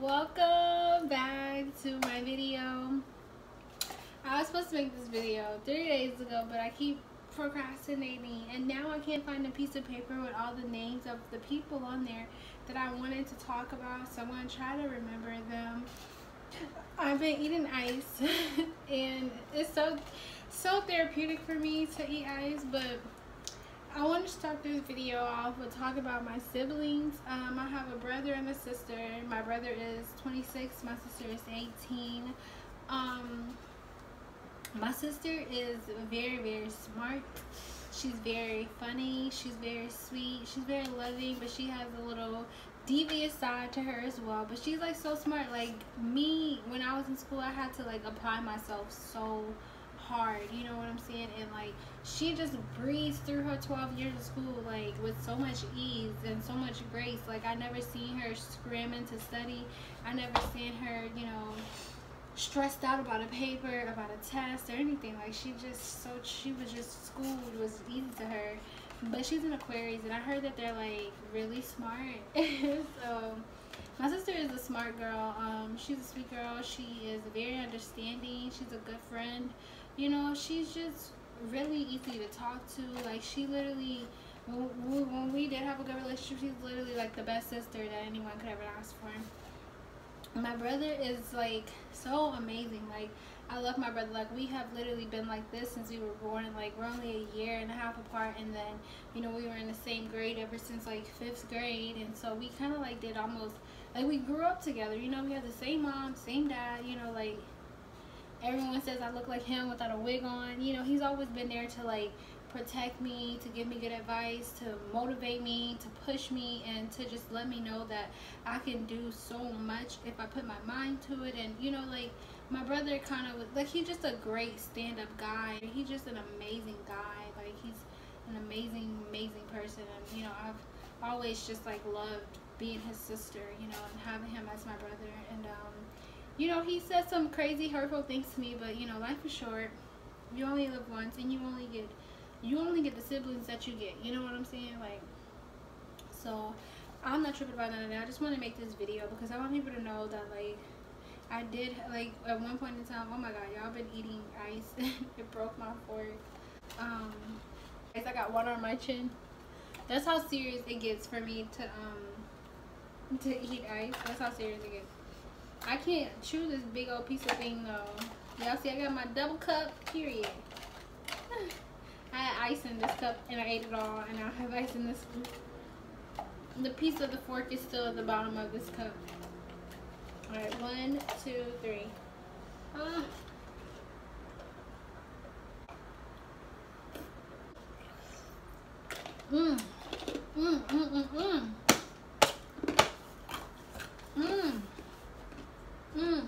Welcome back to my video. I was supposed to make this video 3 days ago, but I keep procrastinating, and now I can't find a piece of paper with all the names of the people on there that I wanted to talk about, so I'm going to try to remember them. I've been eating ice and it's so therapeutic for me to eat ice, but I want to start this video off with talking about my siblings. I have a brother and a sister. My brother is 26, my sister is 18. My sister is very smart. She's very funny. She's very sweet. She's very loving, but she has a little devious side to her as well. But she's like so smart. Like me, when I was in school, I had to like apply myself so hard, you know what I'm saying? And like she just breezed through her 12 years of school like with so much ease and so much grace. Like I never seen her screaming to study. I never seen her, you know, stressed out about a paper, about a test or anything. Like she was just, school was easy to her. But she's an Aquarius, and I heard that they're like really smart. So my sister is a smart girl. She's a sweet girl. She is very understanding. She's a good friend. You know, she's just really easy to talk to. Like she literally, when we did have a good relationship, she's literally like the best sister that anyone could ever ask for. My brother is like so amazing. Like I love my brother. Like we have literally been like this since we were born. Like we're only a year and a half apart, and then, you know, we were in the same grade ever since like 5th grade, and so we kind of like did almost like we grew up together. You know, we had the same mom, same dad. You know, like everyone says I look like him without a wig on. You know, he's always been there to like protect me, to give me good advice, to motivate me, to push me, and to just let me know that I can do so much if I put my mind to it. And you know, like my brother kind of like, he's just a great stand-up guy. He's just an amazing guy. Like he's an amazing person, and you know, I've always just like loved being his sister, you know, and having him as my brother. And you know, he said some crazy hurtful things to me, but you know, life is short. You only live once, and you only get the siblings that you get. You know what I'm saying? Like, so I'm not tripping about none of that. I just want to make this video because I want people to know that like I did, like at one point in time, oh my god, y'all been eating ice. It broke my fork. Guys, I got water on my chin. That's how serious it gets for me to eat ice. That's how serious it gets. I can't chew this big old piece of thing though. Y'all see I got my double cup, period. I had ice in this cup and I ate it all, and I have ice in this one. The piece of the fork is still at the bottom of this cup. Alright, 1, 2, 3. Mmm. Mmm, mmm, mmm, mmm. Mmm. Mmm.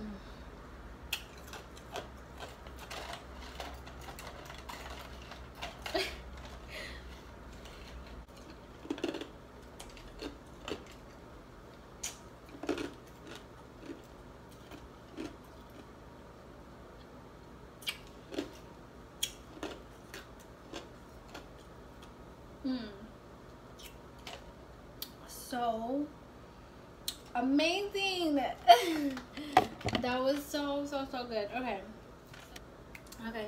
So amazing. That was so good. Okay,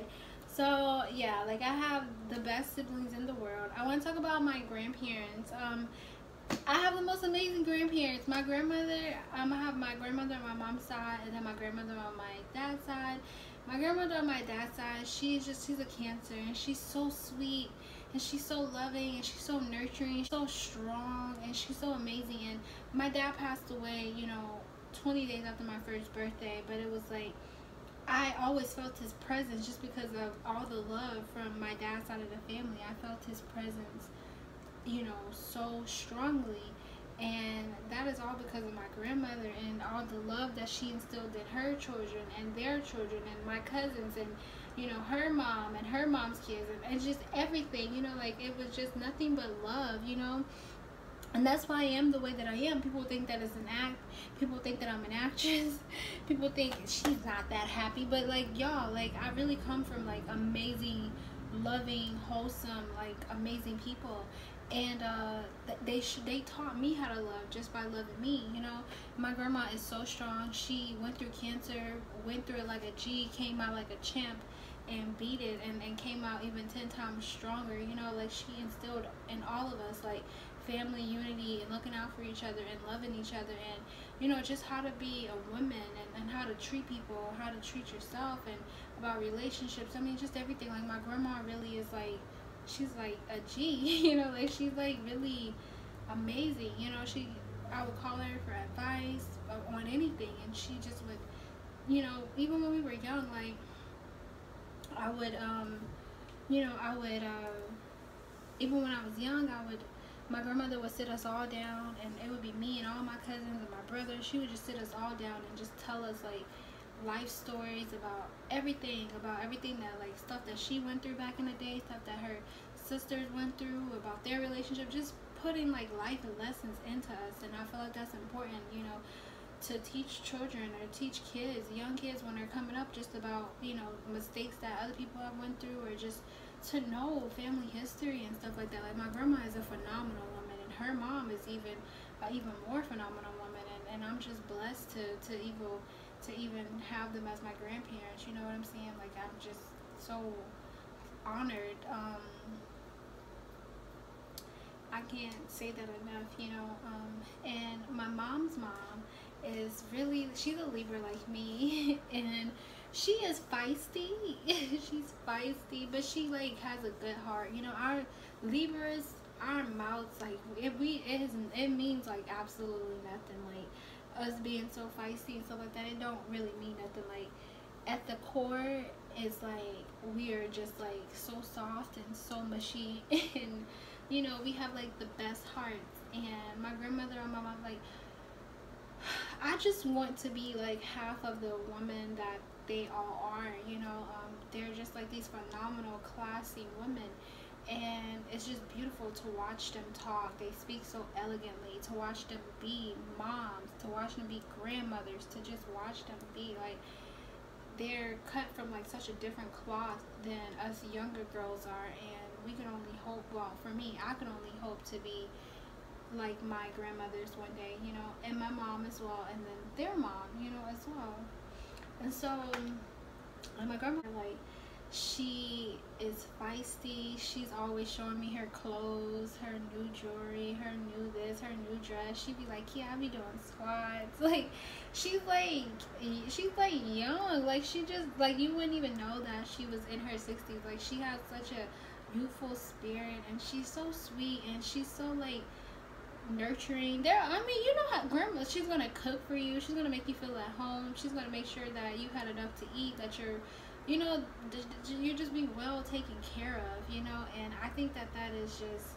so yeah, like I have the best siblings in the world. I want to talk about my grandparents. I have the most amazing grandparents. My grandmother, I have my grandmother on my mom's side, and then my grandmother on my dad's side. My grandmother on my dad's side, she's a Cancer, and she's so sweet, and she's so loving, and she's so nurturing, so strong, and she's so amazing. And my dad passed away, you know, 20 days after my first birthday, but it was like I always felt his presence just because of all the love from my dad's side of the family. I felt his presence, you know, so strongly, and that is all because of my grandmother and all the love that she instilled in her children and their children and my cousins, and you know, her mom and her mom's kids, and just everything, you know, like it was just nothing but love, you know. And that's why I am the way that I am. People think that it's an act. People think that I'm an actress. People think she's not that happy. But like y'all, like I really come from like amazing, loving, wholesome, like amazing people. And they taught me how to love just by loving me. You know, my grandma is so strong. She went through cancer, went through it like a G, came out like a champ, and beat it, and came out even 10 times stronger. You know, like she instilled in all of us like family unity and looking out for each other and loving each other, and you know, just how to be a woman, and how to treat people, how to treat yourself, and about relationships. I mean, just everything. Like my grandma really is like, she's like a G, you know, like she's like really amazing. You know, I would call her for advice on anything, and she just would, you know, even when we were young, like I would, you know, even when I was young, my grandmother would sit us all down, and it would be me and all my cousins and my brother. She would just sit us all down and just tell us like life stories about everything that like stuff that she went through back in the day, stuff that her sisters went through, about their relationship, just putting like life lessons into us. And I feel like that's important, you know, to teach children or teach kids, young kids, when they're coming up, just about, you know, mistakes that other people have went through, or just to know family history and stuff like that. Like my grandma is a phenomenal woman, and her mom is even more phenomenal woman, and I'm just blessed to even have them as my grandparents. You know what I'm saying? Like I'm just so honored. I can't say that enough, you know. And my mom's mom is really, she's a Libra like me, and she is feisty. She's feisty, but she like has a good heart. You know, our Libras, our mouths, like it means like absolutely nothing. Like us being so feisty and stuff like that, it don't really mean nothing. Like at the core, it's like we are just like so soft and so mushy, and you know, we have like the best hearts. And my grandmother and my mom, like, I just want to be like half of the woman that they all are. You know, they're just like these phenomenal, classy women, and it's just beautiful to watch them talk. They speak so elegantly. To watch them be moms, to watch them be grandmothers, to just watch them be like, they're cut from like such a different cloth than us younger girls are. And we can only hope, well, for me, I can only hope to be like my grandmothers one day, you know, and my mom as well, and then their mom, you know, as well. And so, and my grandmother, like, she is feisty. She's always showing me her clothes, her new jewelry, her new this, her new dress. She'd be like, yeah, I be doing squats. Like, she's like young. Like, she just, like, you wouldn't even know that she was in her 60s. Like, she has such a youthful spirit, and she's so sweet, and she's so, like, nurturing. I mean, you know how grandma, she's gonna cook for you, she's gonna make you feel at home, she's gonna make sure that you had enough to eat, that you know, you just be well taken care of, you know. And I think that is just,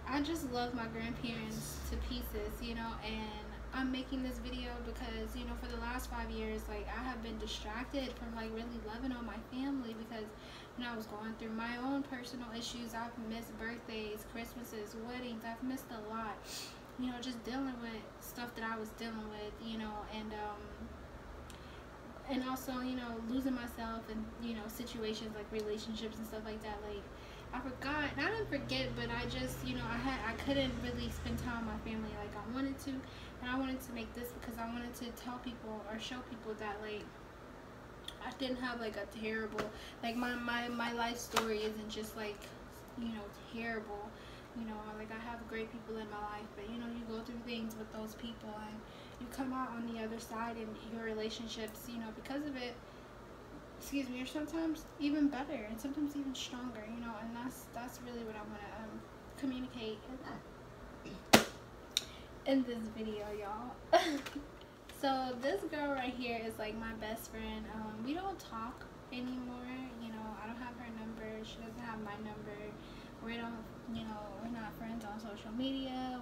I just love my grandparents to pieces, you know. And I'm making this video because, you know, for the last 5 years, like, I have been distracted from like really loving on my family, because you know, I was going through my own personal issues. I've missed birthdays, Christmases, weddings. I've missed a lot, you know, just dealing with stuff that I was dealing with, you know. And also, you know, losing myself in, you know, situations like relationships and stuff like that. Like, I forgot, and I didn't forget, but I just, you know, I couldn't really spend time with my family like I wanted to. And I wanted to make this because I wanted to tell people or show people that, like, I didn't have like a terrible, like, my life story isn't just like, you know, terrible. You know, like, I have great people in my life, but you know, you go through things with those people, and you come out on the other side, and your relationships, you know, because of it, excuse me, are sometimes even better, and sometimes even stronger, you know. And that's really what I want to communicate in this video, y'all. So this girl right here is like my best friend. We don't talk anymore, you know. I don't have her number, she doesn't have my number. We don't, you know, we're not friends on social media.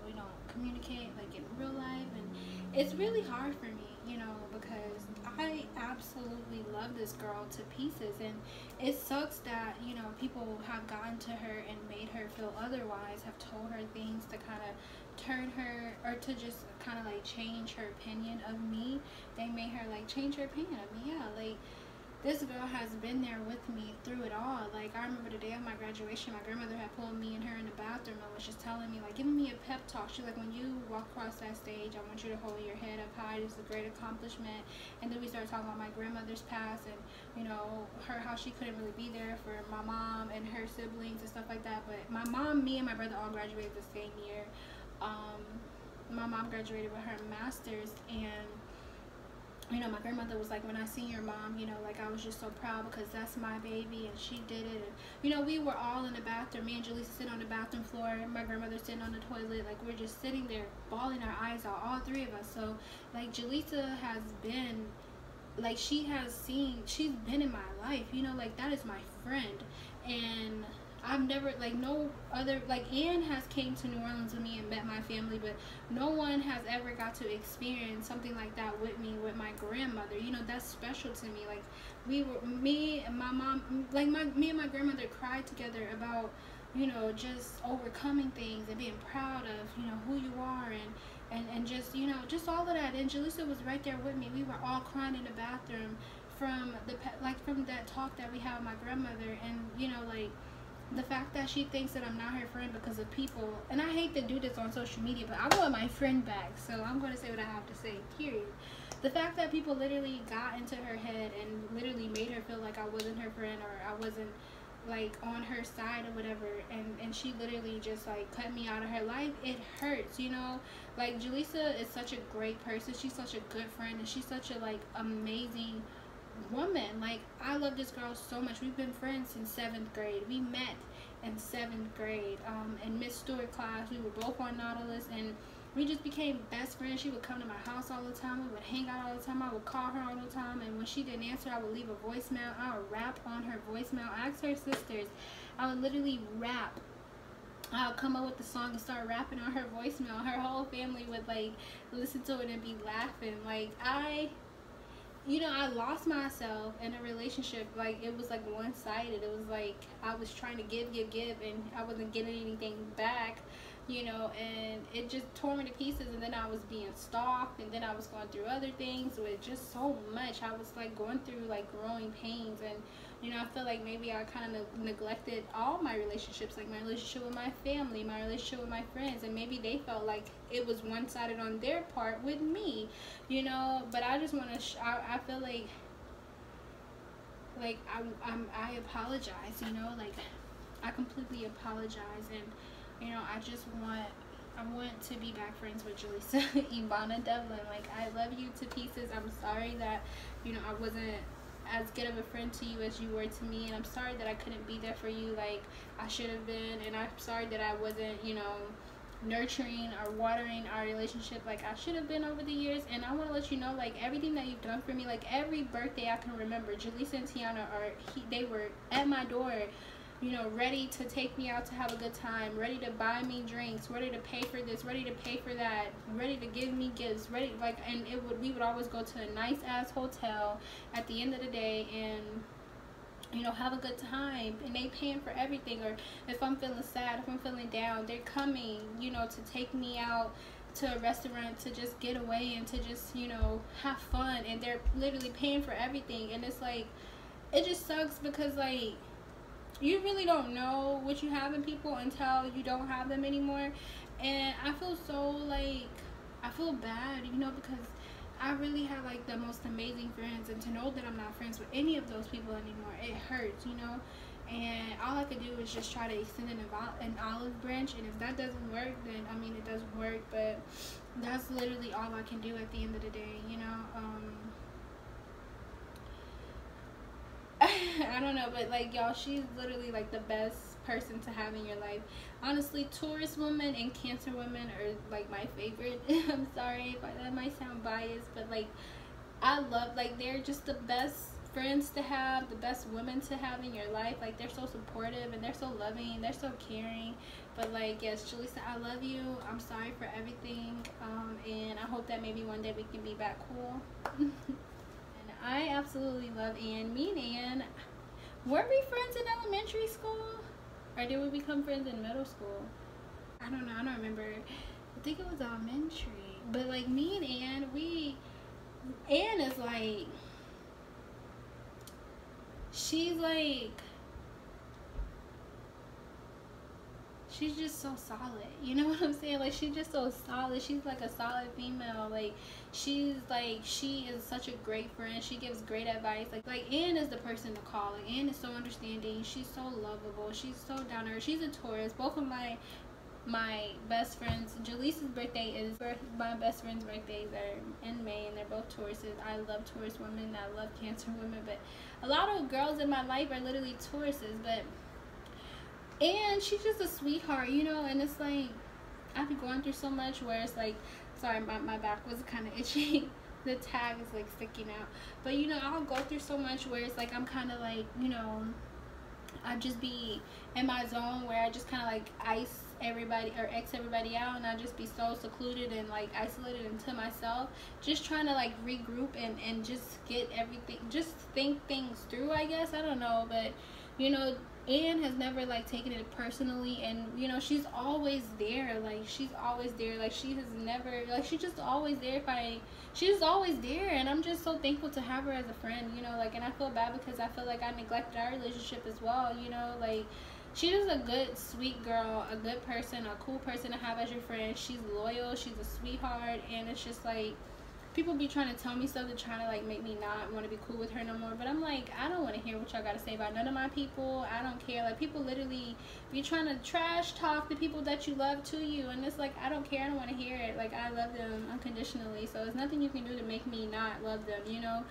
We don't communicate like in real life, and it's really hard for me, you know, because I absolutely love this girl to pieces, and it sucks that, you know, people have gotten to her and made her feel otherwise, have told her things to kind of turn her, or to just kind of like change her opinion of me. They made her like change her opinion of me. Yeah, like, this girl has been there with me through it all. Like, I remember the day of my graduation, my grandmother had pulled me and her in the bathroom and was just telling me, like, giving me a pep talk. She's like, when you walk across that stage, I want you to hold your head up high. It's a great accomplishment. And then we started talking about my grandmother's past and, you know, how she couldn't really be there for my mom and her siblings and stuff like that. But my mom, me, and my brother all graduated the same year. My mom graduated with her master's, and you know, my grandmother was like, when I seen your mom, you know, like, I was just so proud because that's my baby and she did it. And, you know, we were all in the bathroom. Me and Jaleesa sitting on the bathroom floor. My grandmother sitting on the toilet. Like, we're just sitting there bawling our eyes out, all three of us. So, like, Jaleesa has been, like, she's been in my life. You know, like, that is my friend. And I've never, like, no other, like, Ann has came to New Orleans with me and met my family, but no one has ever got to experience something like that with me, with my grandmother. You know, that's special to me. Like, me and my mom, like, me and my grandmother cried together about, you know, just overcoming things and being proud of, you know, who you are and just, you know, just all of that. And Jaleesa was right there with me. We were all crying in the bathroom from that talk that we had with my grandmother. And, you know, like, the fact that she thinks that I'm not her friend because of people, and I hate to do this on social media, but I want my friend back, so I'm going to say what I have to say, period. The fact that people literally got into her head and literally made her feel like I wasn't her friend or I wasn't, like, on her side or whatever, and she literally just, like, cut me out of her life, it hurts, you know? Like, Jaleesa is such a great person. She's such a good friend, and she's such a, like, amazing woman. Like, I love this girl so much. We've been friends since 7th grade. We met in 7th grade in Miss Stewart class. We were both on Nautilus, and we just became best friends. She would come to my house all the time. We would hang out all the time. I would call her all the time, and when she didn't answer, I would leave a voicemail. I would rap on her voicemail. Ask her sisters. I would literally rap. I would come up with the song and start rapping on her voicemail. Her whole family would, like, listen to it and be laughing. Like, you know, I lost myself in a relationship. Like, it was like one-sided. It was like I was trying to give, and I wasn't getting anything back, you know, and it just tore me to pieces. And then I was being stalked, and then I was going through other things with just so much. I was, like, going through, like, growing pains. And, you know, I feel like maybe I kind of neglected all my relationships, like my relationship with my family, my relationship with my friends, and maybe they felt like it was one-sided on their part with me, you know. But I just want to I feel like I apologize, you know, like, I completely apologize. And, you know, I want to be back friends with Jaleesa Ivana Devlin. Like, I love you to pieces. I'm sorry that, you know, I wasn't as good of a friend to you as you were to me, and I'm sorry that I couldn't be there for you like I should have been, and I'm sorry that I wasn't, you know, nurturing or watering our relationship like I should have been over the years. And I want to let you know, like, everything that you've done for me, like, every birthday I can remember, Jaleesa and Tiana they were at my door, you know, ready to take me out to have a good time, ready to buy me drinks, ready to pay for this, ready to pay for that, ready to give me gifts, ready, like, and we would always go to a nice ass hotel at the end of the day and, you know, have a good time. And they paying for everything. Or if I'm feeling sad, if I'm feeling down, they're coming, you know, to take me out to a restaurant to just get away and to just, you know, have fun. And they're literally paying for everything. And it's like, it just sucks because, like, you really don't know what you have in people until you don't have them anymore. And I feel so, like, I feel bad, you know, because I really have, like, the most amazing friends, and to know that I'm not friends with any of those people anymore, it hurts, you know. And all I could do is just try to extend an olive branch, and if that doesn't work, then, I mean, it doesn't work. But that's literally all I can do at the end of the day, you know. I don't know, but, like, y'all, she's literally, like, the best person to have in your life. Honestly, Taurus women and Cancer women are, like, my favorite. I'm sorry if that might sound biased, but, like, I love, like, they're just the best friends to have, the best women to have in your life. Like, they're so supportive and they're so loving, they're so caring. But, like, yes, Jaleesa, I love you. I'm sorry for everything, and I hope that maybe one day we can be back cool. I absolutely love Ann. Me and Ann, were we friends in elementary school? Or did we become friends in middle school? I don't know. I don't remember. I think it was elementary. But, like, me and Ann, Ann is, like, she's like, she's just so solid. You know what I'm saying? Like, she's just so solid. She's like a solid female. Like, she is such a great friend. She gives great advice. Like Ann is the person to call. Like, Ann is so understanding. She's so lovable. She's so down to earth. She's a Taurus. Both of my best friends, Jaleesa's birthday is, my best friend's birthdays are in May, and they're both Tauruses. I love Taurus women. I love Cancer women, but a lot of girls in my life are literally Tauruses. But and she's just a sweetheart, you know. And it's like, I've been going through so much where it's like, sorry, my back was kind of itchy. The tag is like sticking out, but you know, I'll go through so much where it's like, I'm kind of like, you know, I just be in my zone where I just kind of like ice everybody or X everybody out, and I just be so secluded and like isolated into myself, just trying to like regroup and just get everything, just think things through, I guess. I don't know, but you know, Ann has never like taken it personally, and you know, she's always there. Like, she's always there. Like, she has never, like, she's just always there. She's always there, and I'm just so thankful to have her as a friend, you know. Like, and I feel bad because I feel like I neglected our relationship as well, you know. Like, she's just a good, sweet girl, a good person, a cool person to have as your friend. She's loyal, she's a sweetheart, and it's just like, people be trying to tell me stuff to try to like make me not want to be cool with her no more, but I'm like, I don't want to hear what y'all got to say about none of my people. I don't care. Like, people literally be trying to trash talk the people that you love to you, and it's like, I don't care. I don't want to hear it. Like, I love them unconditionally, so there's nothing you can do to make me not love them, you know.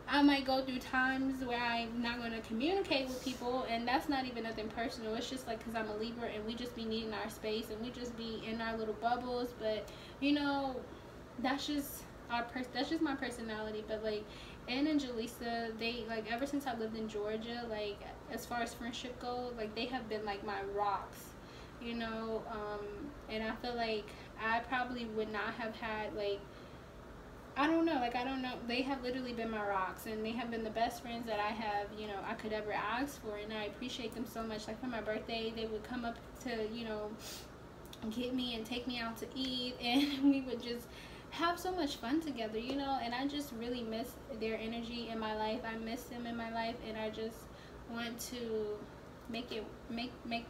I might go through times where I'm not going to communicate with people, and that's not even nothing personal. It's just like, because I'm a Libra and we just be needing our space and we just be in our little bubbles. But you know, that's just that's just my personality. But like, Ann and Jaleesa, they like, ever since I lived in Georgia, like, as far as friendship goes, like, they have been like my rocks, you know. And I feel like I probably would not have had, like, I don't know, like, I don't know, they have literally been my rocks, and they have been the best friends that I have, you know, I could ever ask for, and I appreciate them so much. Like, for my birthday, they would come up to, you know, get me and take me out to eat, and we would just have so much fun together, you know. And I just really miss their energy in my life. I miss them in my life, and I just want to make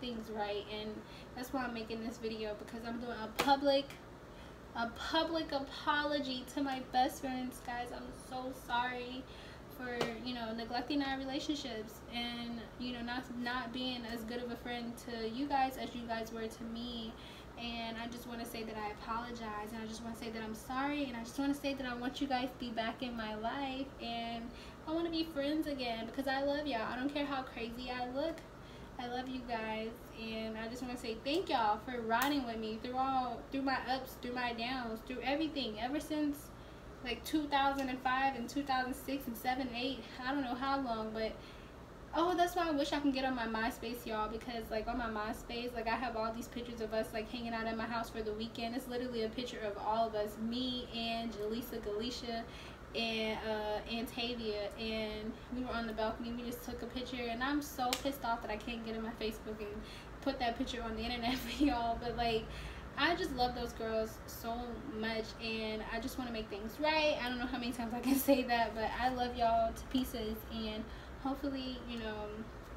things right. And that's why I'm making this video, because I'm doing a public apology to my best friends, guys. I'm so sorry for, you know, neglecting our relationships, and you know, not being as good of a friend to you guys as you guys were to me. And I just want to say that I apologize, and I just want to say that I'm sorry, and I just want to say that I want you guys to be back in my life, and I want to be friends again, because I love y'all. I don't care how crazy I look. I love you guys, and I just want to say thank y'all for riding with me through my ups, through my downs, through everything, ever since like 2005 and 2006 and 7, 8, I don't know how long. But oh, that's why I wish I can get on my MySpace, y'all, because like, on my MySpace, like, I have all these pictures of us like hanging out at my house for the weekend. It's literally a picture of all of us, me and Jaleesa, Galicia, and Tavia, and we were on the balcony. We just took a picture, and I'm so pissed off that I can't get in my Facebook and put that picture on the internet for y'all. But like, I just love those girls so much, and I just want to make things right. I don't know how many times I can say that, but I love y'all to pieces, and hopefully, you know,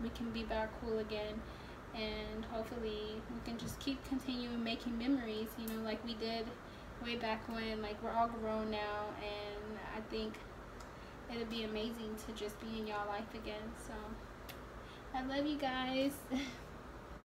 we can be back cool again, and hopefully we can just keep continuing making memories, you know, like we did way back when. Like, we're all grown now, and I think it'd be amazing to just be in y'all life again. So I love you guys.